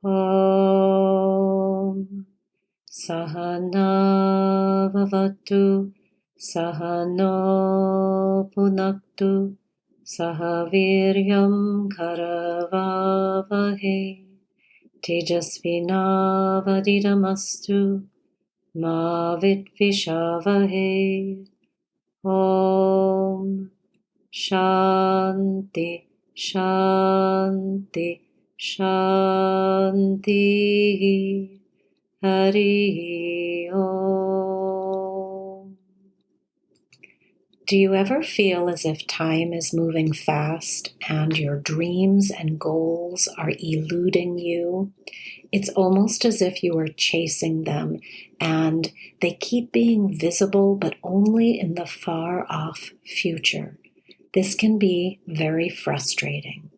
Om Sahana Vavatu Sahano Punaktu Sahaviryam Karavavahe Tejasvinavadidamastu Ma Vidvishavahe. Om Shanti Shanti Shanti. Hari Om. Do you ever feel as if time is moving fast and your dreams and goals are eluding you? It's almost as if you are chasing them and they keep being visible but only in the far off future. This can be very frustrating.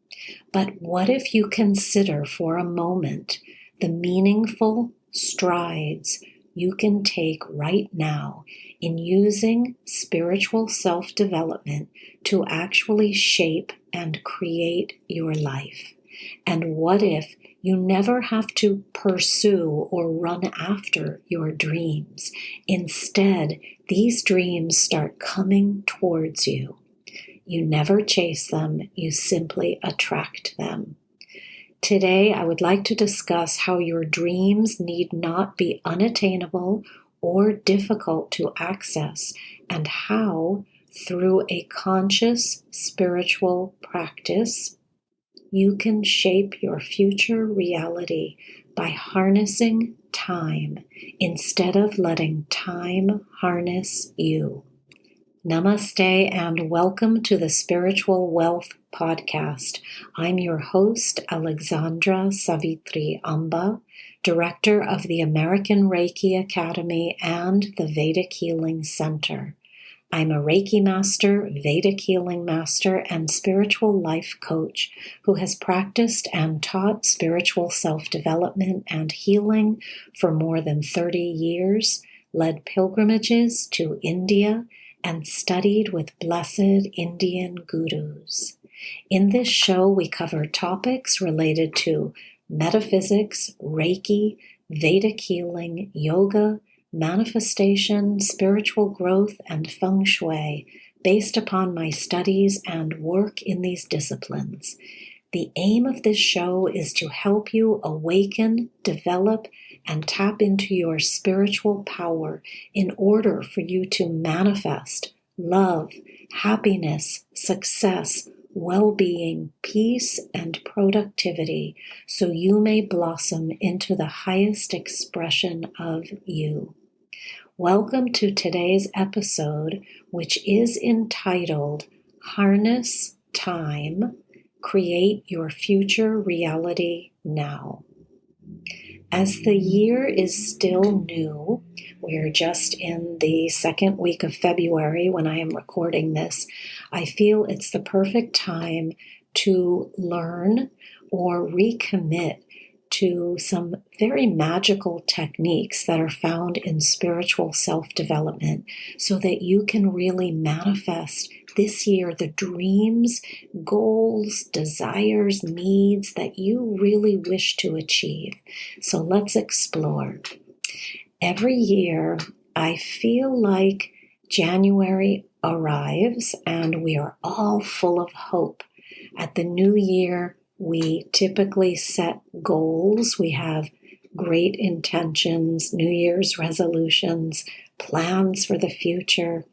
But what if you consider for a moment the meaningful strides you can take right now in using spiritual self-development to actually shape and create your life? And what if you never have to pursue or run after your dreams? Instead, these dreams start coming towards you. You never chase them, you simply attract them. Today, I would like to discuss how your dreams need not be unattainable or difficult to access, and how, through a conscious spiritual practice, you can shape your future reality by harnessing time instead of letting time harness you. Namaste and welcome to the Spiritual Wealth Podcast. I'm your host, Alexandra Savithri Amba, Director of the American Reiki Academy and the Vedic Healing Center. I'm a Reiki Master, Vedic Healing Master, and spiritual life coach who has practiced and taught spiritual self-development and healing for more than 30 years, led pilgrimages to India, and studied with blessed Indian gurus. In this show, we cover topics related to metaphysics, Reiki, Vedic healing, yoga, manifestation, spiritual growth, and feng shui, based upon my studies and work in these disciplines. The aim of this show is to help you awaken, develop, and tap into your spiritual power in order for you to manifest love, happiness, success, well-being, peace, and productivity, so you may blossom into the highest expression of you. Welcome to today's episode, which is entitled Harness Time, Create Your Future Reality Now. As the year is still new, we're just in the second week of February when I am recording this, I feel it's the perfect time to learn or recommit to some very magical techniques that are found in spiritual self-development so that you can really manifest this year the dreams, goals, desires, needs that you really wish to achieve. So let's explore. Every year, I feel like January arrives and we are all full of hope. At the new year, we typically set goals. We have great intentions, New Year's resolutions, plans for the future.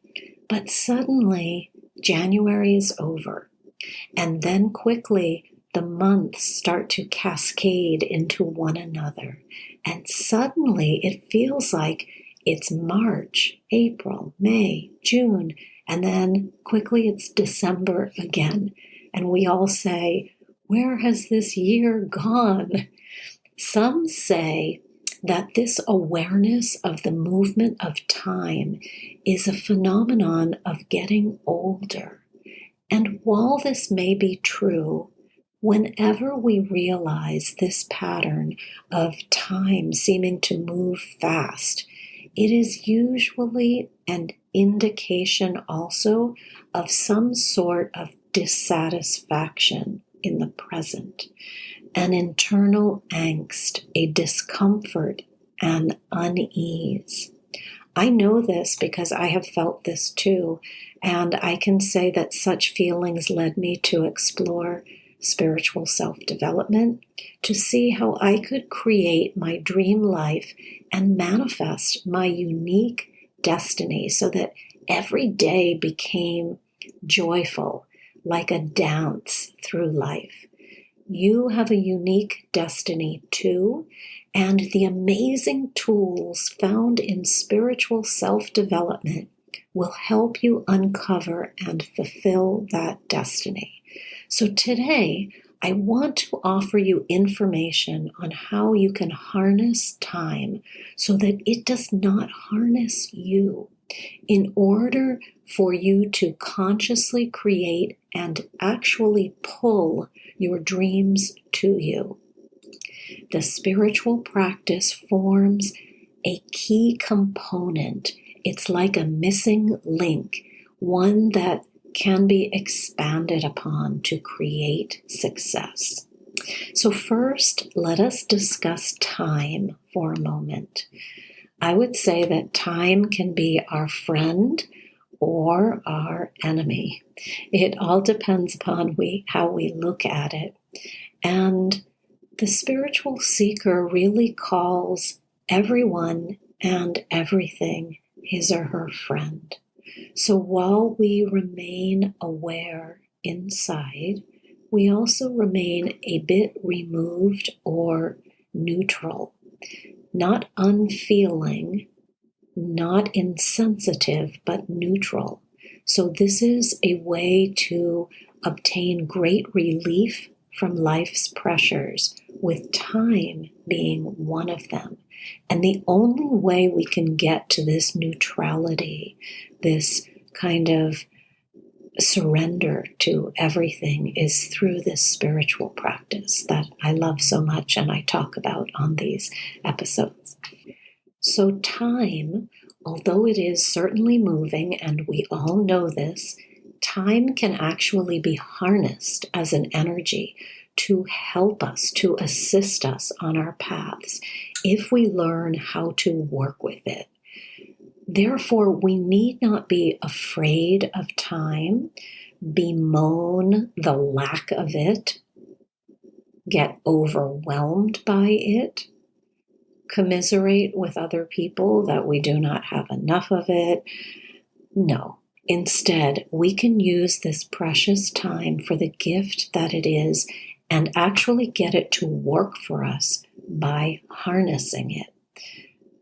But suddenly, January is over. And then quickly, the months start to cascade into one another. And suddenly, it feels like it's March, April, May, June, and then quickly it's December again. And we all say, where has this year gone? Some say that this awareness of the movement of time is a phenomenon of getting older. And while this may be true, whenever we realize this pattern of time seeming to move fast, it is usually an indication also of some sort of dissatisfaction in the present. an internal angst, a discomfort, and unease. I know this because I have felt this too, and I can say that such feelings led me to explore spiritual self-development, to see how I could create my dream life and manifest my unique destiny so that every day became joyful, like a dance through life. You have a unique destiny too, and the amazing tools found in spiritual self-development will help you uncover and fulfill that destiny. So today, I want to offer you information on how you can harness time so that it does not harness you, in order for you to consciously create and actually pull your dreams to you. The spiritual practice forms a key component. It's like a missing link, one that can be expanded upon to create success. So first, let us discuss time for a moment. I would say that time can be our friend or our enemy. It all depends upon how we look at it. And the spiritual seeker really calls everyone and everything his or her friend. So while we remain aware inside, we also remain a bit removed or neutral, not unfeeling, not insensitive, but neutral. So this is a way to obtain great relief from life's pressures, with time being one of them. And the only way we can get to this neutrality, this kind of surrender to everything, is through this spiritual practice that I love so much and I talk about on these episodes. So time, although it is certainly moving, and we all know this, time can actually be harnessed as an energy to help us, to assist us on our paths, if we learn how to work with it. Therefore, we need not be afraid of time, bemoan the lack of it, get overwhelmed by it, commiserate with other people that we do not have enough of it. No. Instead, we can use this precious time for the gift that it is and actually get it to work for us by harnessing it.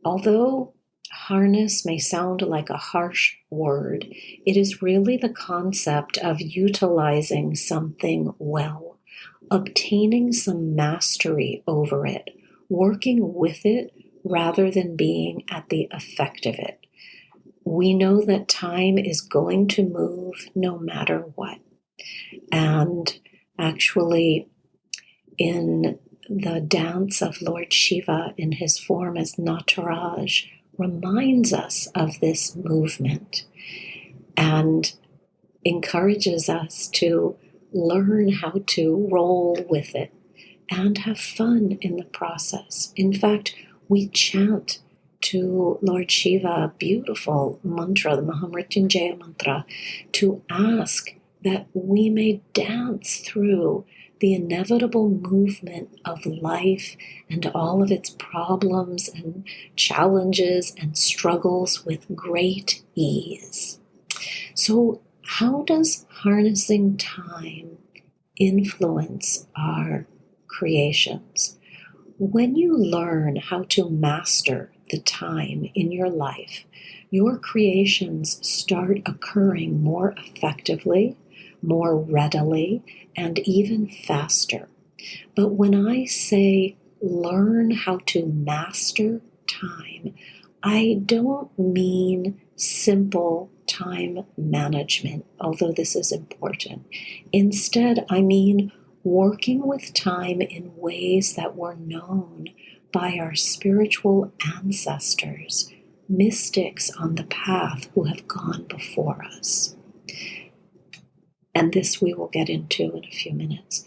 Although harness may sound like a harsh word, it is really the concept of utilizing something well, obtaining some mastery over it, working with it rather than being at the effect of it. We know that time is going to move no matter what. And actually, in the dance of Lord Shiva in his form as Nataraj, reminds us of this movement and encourages us to learn how to roll with it and have fun in the process. In fact, we chant to Lord Shiva a beautiful mantra, the Mahamrityunjaya mantra, to ask that we may dance through the inevitable movement of life and all of its problems and challenges and struggles with great ease. So, how does harnessing time influence our creations? When you learn how to master the time in your life, your creations start occurring more effectively, more readily, and even faster. But when I say learn how to master time, I don't mean simple time management, although this is important. Instead, I mean working with time in ways that were known by our spiritual ancestors, mystics on the path who have gone before us. And this we will get into in a few minutes.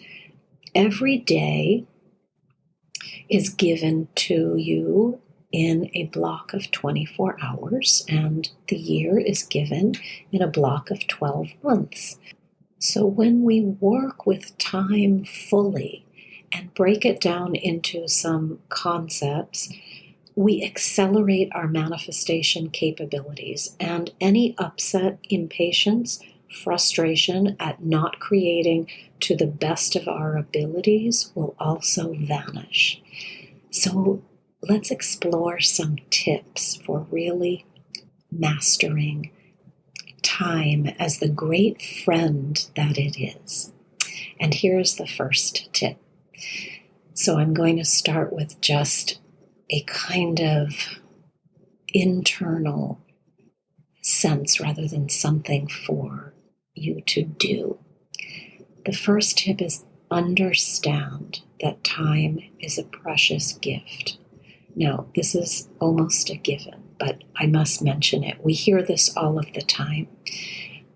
Every day, is given to you in a block of 24 hours, and the year is given in a block of 12 months. So when we work with time fully and break it down into some concepts, we accelerate our manifestation capabilities, and any upset, impatience, frustration at not creating to the best of our abilities will also vanish. So let's explore some tips for really mastering time as the great friend that it is. And here's the first tip. So I'm going to start with just a kind of internal sense rather than something for you to do. The first tip is understand that time is a precious gift. Now, this is almost a given, but I must mention it. We hear this all of the time.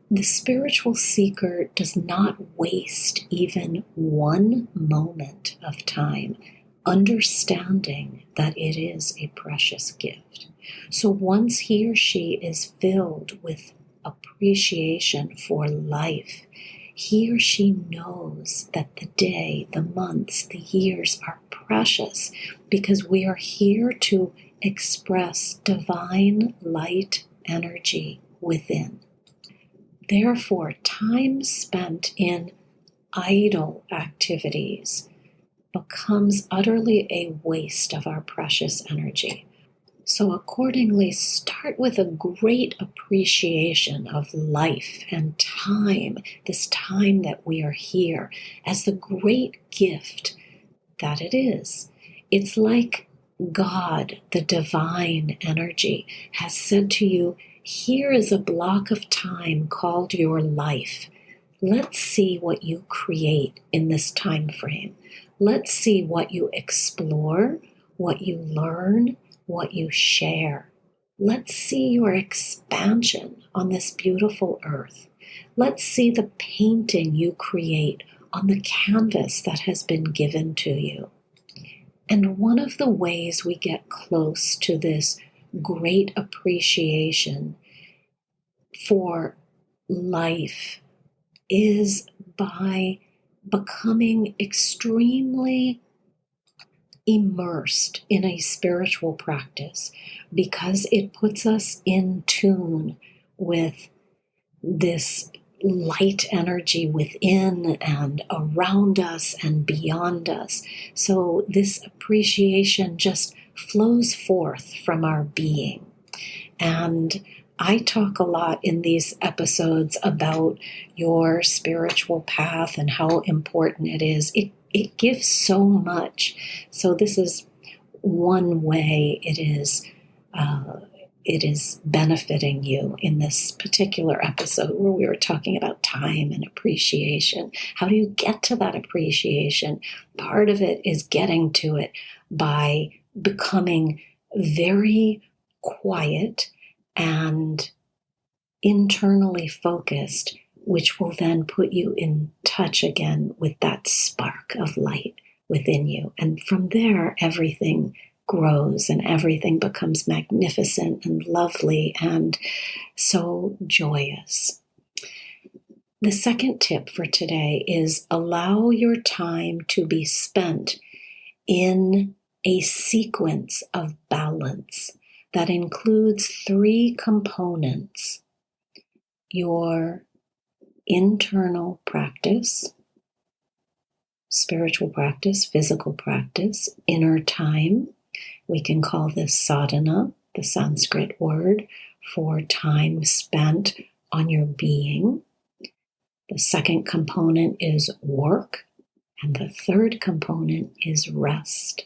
The spiritual seeker does not waste even one moment of time understanding that it is a precious gift. So once he or she is filled with appreciation for life, he or she knows that the day, the months, the years are precious because we are here to express divine light energy within. Therefore, time spent in idle activities becomes utterly a waste of our precious energy. So accordingly, start with a great appreciation of life and time, this time that we are here, as the great gift that it is. It's like God, the divine energy, has said to you, here is a block of time called your life. Let's see what you create in this time frame. Let's see what you explore, what you learn, what you share. Let's see your expansion on this beautiful earth. Let's see the painting you create on the canvas that has been given to you. And one of the ways we get close to this great appreciation for life is by becoming extremely immersed in a spiritual practice, because it puts us in tune with this light energy within and around us and beyond us. So this appreciation just flows forth from our being. And I talk a lot in these episodes about your spiritual path and how important it is. It gives so much. So this is one way it is benefiting you in this particular episode where we were talking about time and appreciation. How do you get to that appreciation? Part of it is getting to it by becoming very quiet and internally focused, which will then put you in touch again with that spark of light within you. And from there, everything grows and everything becomes magnificent and lovely and so joyous. The second tip for today is allow your time to be spent in a sequence of balance that includes 3 components: your internal practice, spiritual practice, physical practice, inner time. We can call this sadhana, the Sanskrit word for time spent on your being. The second component is work, and the third component is rest.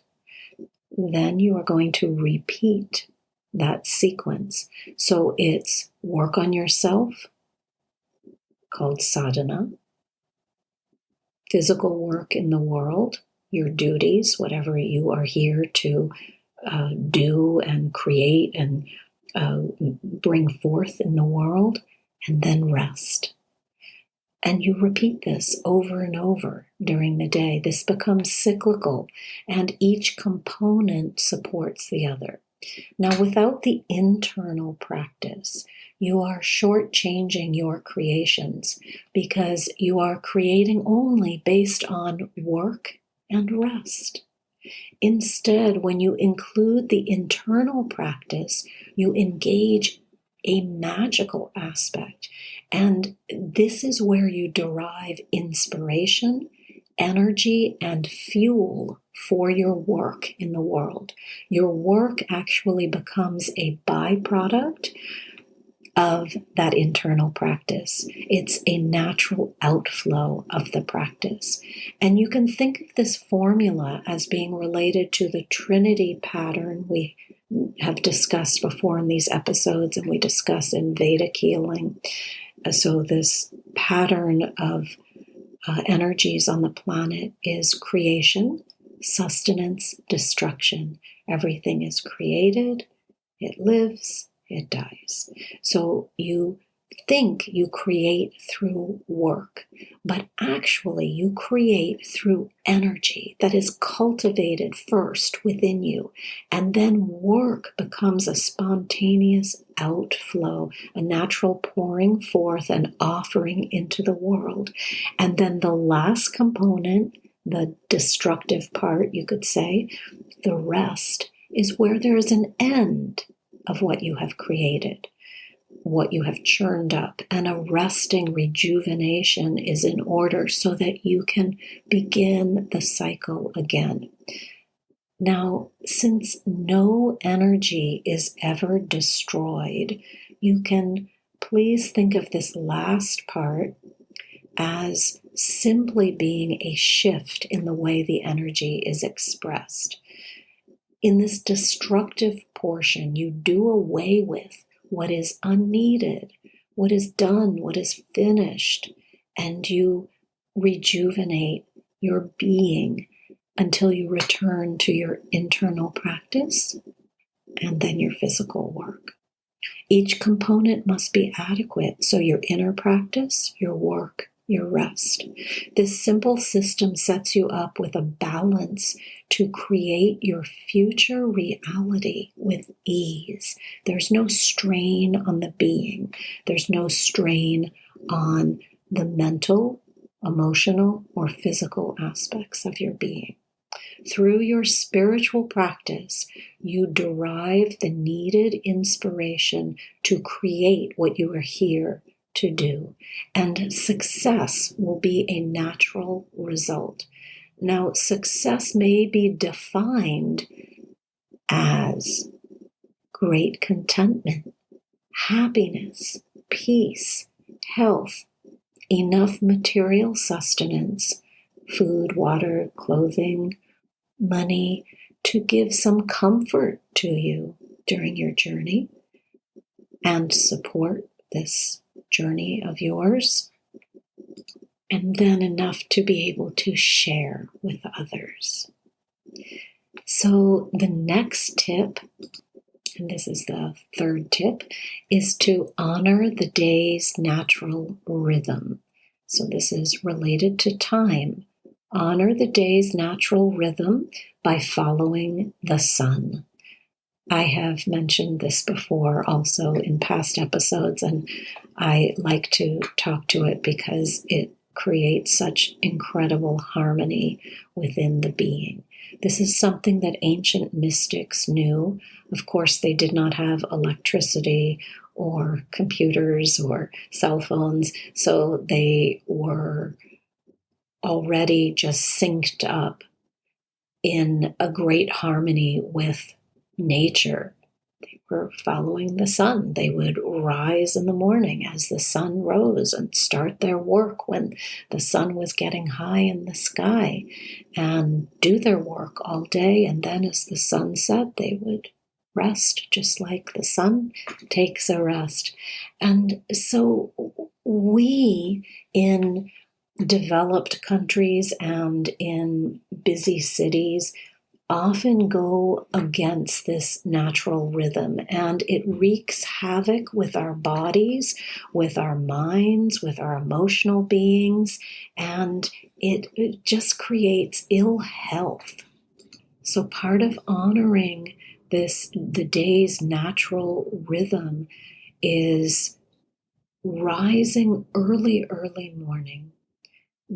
Then you are going to repeat that sequence. So it's work on yourself, called sadhana, physical work in the world, your duties, whatever you are here to do and create and bring forth in the world, and then rest. And you repeat this over and over during the day. This becomes cyclical, and each component supports the other. Now, without the internal practice, you are shortchanging your creations because you are creating only based on work and rest. Instead, when you include the internal practice, you engage a magical aspect. And this is where you derive inspiration, energy, and fuel for your work in the world. Your work actually becomes a byproduct of that internal practice. It's a natural outflow of the practice. And you can think of this formula as being related to the Trinity pattern we have discussed before in these episodes, and we discuss in Vedic healing. So this pattern of energies on the planet is creation, sustenance, destruction. Everything is created, it lives, it dies. So you think you create through work, but actually you create through energy that is cultivated first within you, and then work becomes a spontaneous outflow, a natural pouring forth and offering into the world. And then the last component, the destructive part, you could say, the rest, is where there is an end of what you have created, what you have churned up, and a resting rejuvenation is in order so that you can begin the cycle again. Now, since no energy is ever destroyed, you can please think of this last part as simply being a shift in the way the energy is expressed. In this destructive portion, you do away with what is unneeded, what is done, what is finished, and you rejuvenate your being until you return to your internal practice and then your physical work. Each component must be adequate, so your inner practice, your work, your rest. This simple system sets you up with a balance to create your future reality with ease. There's no strain on the being. There's no strain on the mental, emotional, or physical aspects of your being. Through your spiritual practice, you derive the needed inspiration to create what you are here to do, and success will be a natural result. Now, success may be defined as great contentment, happiness, peace, health, enough material sustenance, food, water, clothing, money, to give some comfort to you during your journey and support this journey of yours, and then enough to be able to share with others. So the next tip, and this is the third tip, is to honor the day's natural rhythm. So this is related to time. Honor the day's natural rhythm by following the sun. I have mentioned this before also in past episodes, and I like to talk to it because it creates such incredible harmony within the being. This is something that ancient mystics knew. Of course, they did not have electricity or computers or cell phones, so they were already just synced up in a great harmony with nature. They were following the sun. They would rise in the morning as the sun rose and start their work when the sun was getting high in the sky and do their work all day. And then as the sun set, they would rest just like the sun takes a rest. And so we in developed countries and in busy cities often go against this natural rhythm, and it wreaks havoc with our bodies, with our minds, with our emotional beings, and it just creates ill health. So part of honoring the day's natural rhythm is rising early morning,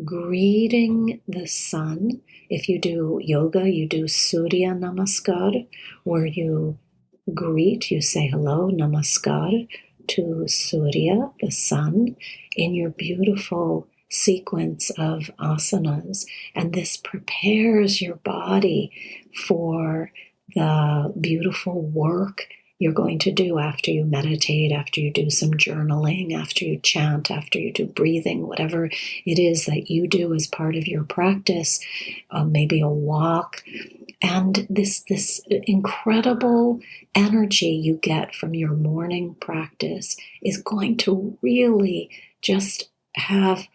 greeting the sun. If you do yoga, you do Surya Namaskar, where you you say hello, Namaskar, to Surya, the sun, in your beautiful sequence of asanas. And this prepares your body for the beautiful work you're going to do after you meditate, after you do some journaling, after you chant, after you do breathing, whatever it is that you do as part of your practice, maybe a walk. And this incredible energy you get from your morning practice is going to really just have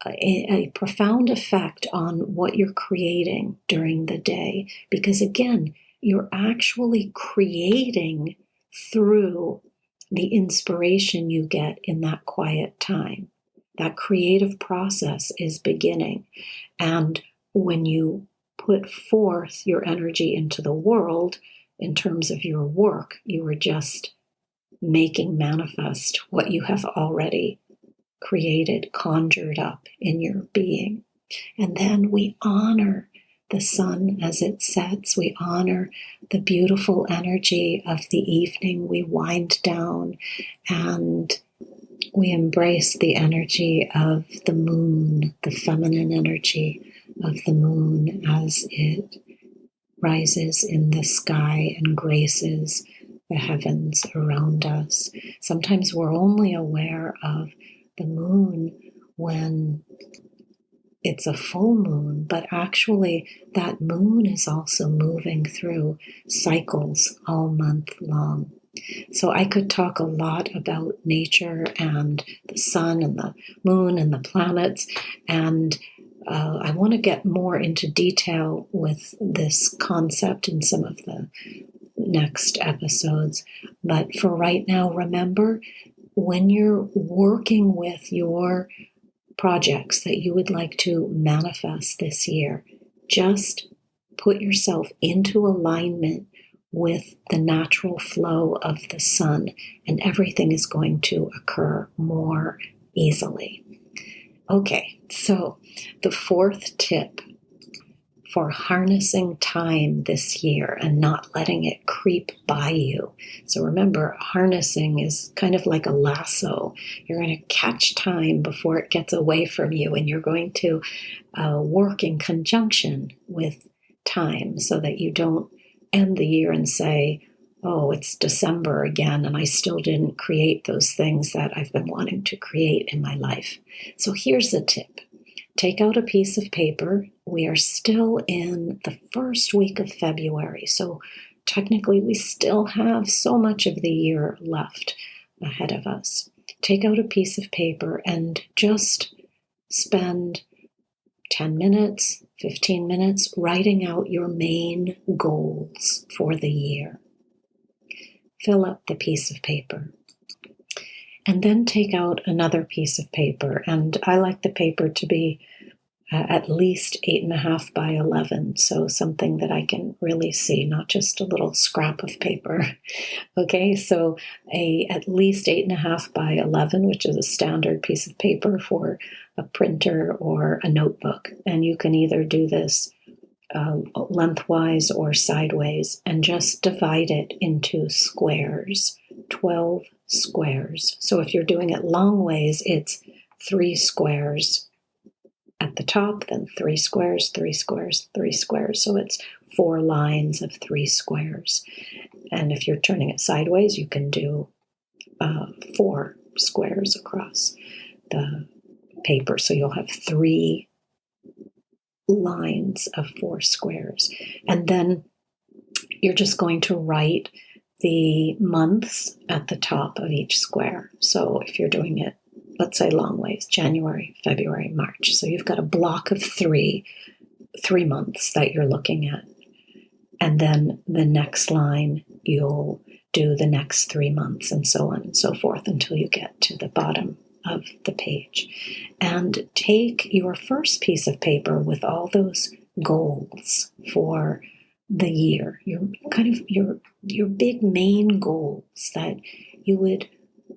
a profound effect on what you're creating during the day. Because again, you're actually creating through the inspiration you get in that quiet time. That creative process is beginning. And when you put forth your energy into the world in terms of your work, you are just making manifest what you have already created, conjured up in your being. And then we honor the sun as it sets. We honor the beautiful energy of the evening. We wind down and we embrace the energy of the moon, the feminine energy of the moon as it rises in the sky and graces the heavens around us. Sometimes we're only aware of the moon when it's a full moon, but actually that moon is also moving through cycles all month long. So I could talk a lot about nature and the sun and the moon and the planets, and I want to get more into detail with this concept in some of the next episodes. But for right now, remember, when you're working with your projects that you would like to manifest this year, just put yourself into alignment with the natural flow of the sun, and everything is going to occur more easily. Okay, so the fourth tip for harnessing time this year and not letting it creep by you. So remember, harnessing is kind of like a lasso. You're going to catch time before it gets away from you, and you're going to work in conjunction with time so that you don't end the year and say, oh, it's December again, and I still didn't create those things that I've been wanting to create in my life. So here's the tip. Take out a piece of paper. We are still in the first week of February, so technically we still have so much of the year left ahead of us. Take out a piece of paper and just spend 10 minutes, 15 minutes writing out your main goals for the year. Fill up the piece of paper. And then take out another piece of paper. And I like the paper to be at least 8.5 by 11. So something that I can really see, not just a little scrap of paper. Okay, so at least 8.5 by 11, which is a standard piece of paper for a printer or a notebook. And you can either do this lengthwise or sideways, and just divide it into squares, 12 squares. So if you're doing it long ways, it's 3 squares at the top, then 3 squares, 3 squares, 3 squares. So it's 4 lines of 3 squares. And if you're turning it sideways, you can do 4 squares across the paper. So you'll have 3 lines of 4 squares. And then you're just going to write the months at the top of each square. So if you're doing it, let's say long ways, January, February, March. So you've got a block of 3 months that you're looking at. And then the next line, you'll do the next 3 months, and so on and so forth until you get to the bottom of the page. And take your first piece of paper with all those goals for the year, your big main goals that you would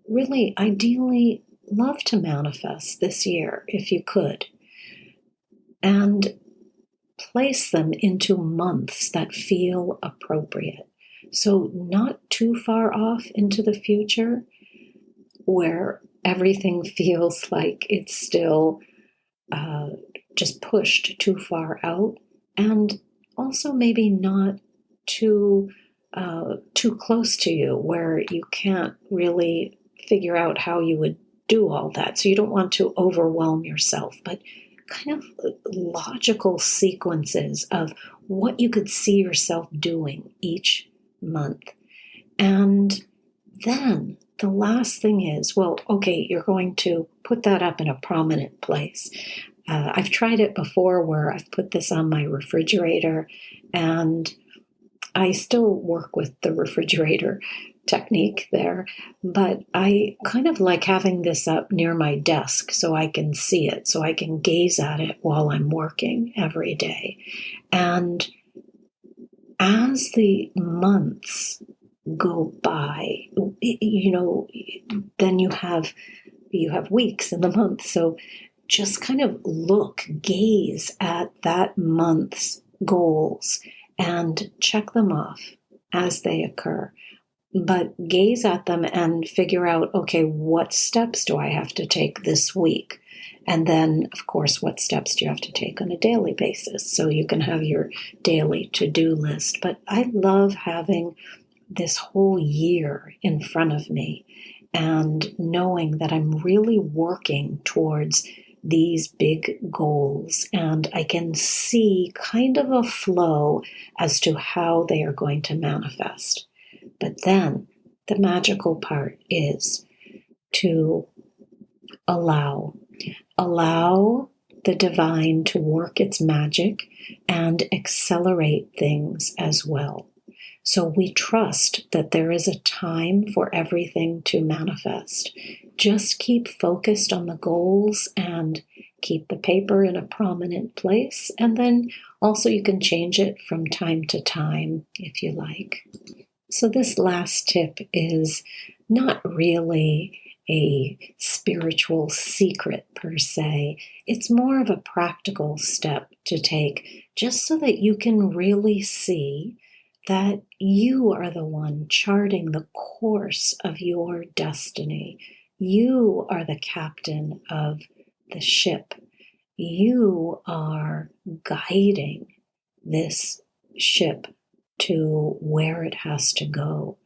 really ideally love to manifest this year if you could, and place them into months that feel appropriate. So not too far off into the future where everything feels like it's still just pushed too far out, and also maybe not too close to you where you can't really figure out how you would do all that. So you don't want to overwhelm yourself, but kind of logical sequences of what you could see yourself doing each month. And then the last thing is, well, okay, you're going to put that up in a prominent place. I've tried it before where I've put this on my refrigerator, and I still work with the refrigerator technique there, but I kind of like having this up near my desk so I can see it, so I can gaze at it while I'm working every day. And as the months go by, then you have weeks in the month. So just kind of gaze at that month's goals and check them off as they occur. But gaze at them and figure out, okay, what steps do I have to take this week? And then, of course, what steps do you have to take on a daily basis? So you can have your daily to-do list. But I love having this whole year in front of me and knowing that I'm really working towards these big goals, and I can see kind of a flow as to how they are going to manifest. But then the magical part is to allow the divine to work its magic and accelerate things as well. So we trust that there is a time for everything to manifest. Just keep focused on the goals and keep the paper in a prominent place. And then also you can change it from time to time if you like. So this last tip is not really a spiritual secret per se. It's more of a practical step to take just so that you can really see that you are the one charting the course of your destiny. You are the captain of the ship. You are guiding this ship to where it has to go.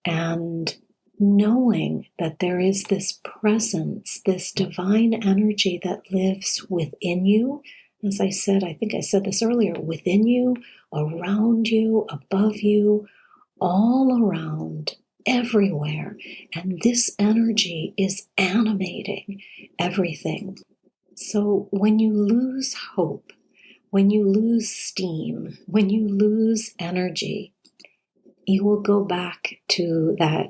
And knowing that there is this presence, this divine energy that lives within you. As I said, I think I said this earlier, within you, around you, above you, all around, everywhere. And this energy is animating everything. So when you lose hope, when you lose steam, when you lose energy, you will go back to that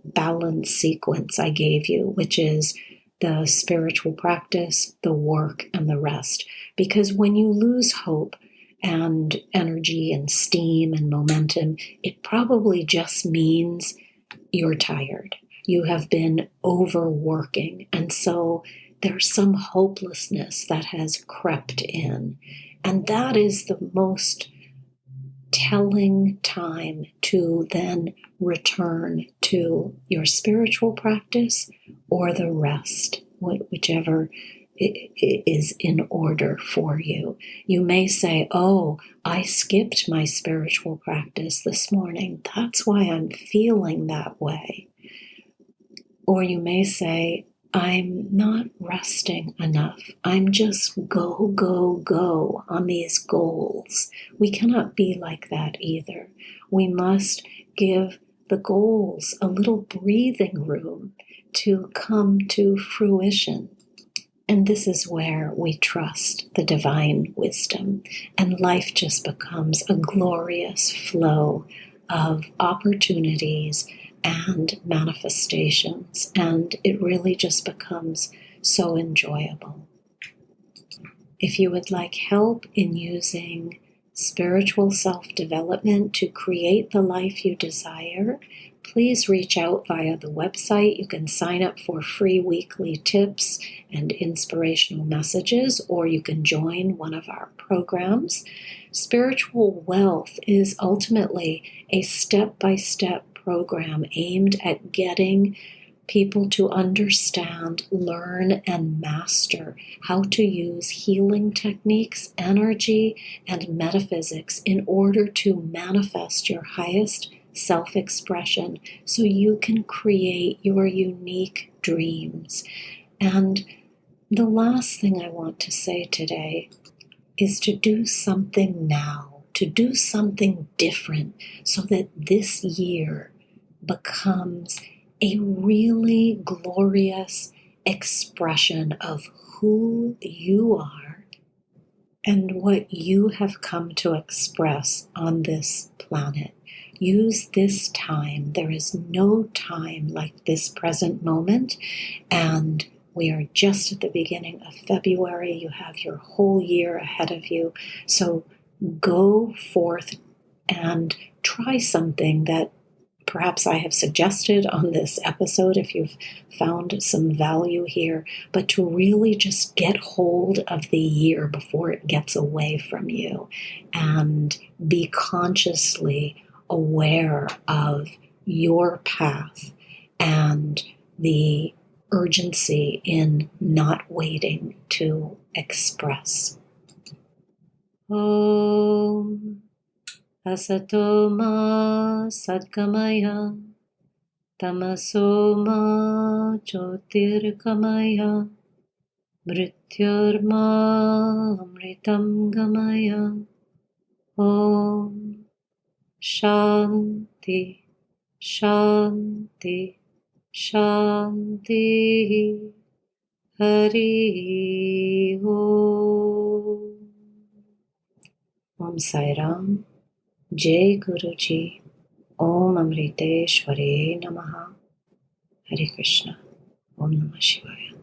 balance sequence I gave you, which is the spiritual practice, the work, and the rest. Because when you lose hope and energy and steam and momentum, it probably just means you're tired. You have been overworking. And so there's some hopelessness that has crept in. And that is the most telling time to then return to your spiritual practice or the rest, whichever is in order for you. You may say, oh, I skipped my spiritual practice this morning. That's why I'm feeling that way. Or you may say, I'm not resting enough. I'm just go, go, go on these goals. We cannot be like that either. We must give the goals a little breathing room to come to fruition. And this is where we trust the divine wisdom, and life just becomes a glorious flow of opportunities and manifestations, and it really just becomes so enjoyable. If you would like help in using spiritual self-development to create the life you desire, please reach out via the website. You can sign up for free weekly tips and inspirational messages, or you can join one of our programs. Spiritual Wealth is ultimately a step-by-step program aimed at getting people to understand, learn, and master how to use healing techniques, energy, and metaphysics in order to manifest your highest self-expression so you can create your unique dreams. And the last thing I want to say today is to do something now, to do something different so that this year becomes a really glorious expression of who you are and what you have come to express on this planet. Use this time. There is no time like this present moment, and we are just at the beginning of February. You have your whole year ahead of you. So go forth and try something that perhaps I have suggested on this episode if you've found some value here, but to really just get hold of the year before it gets away from you and be consciously aware of your path and the urgency in not waiting to express. Om Asato ma Sadgamaya Tamaso ma Jyotirgamaya Mrityurma Amritam Gamaya. Om Shanti Shanti Shanti. Hari Om. Om Sai Ram. Jai Guruji. Om Amriteshware Namaha. Hare Krishna. Om Namah Shivaya.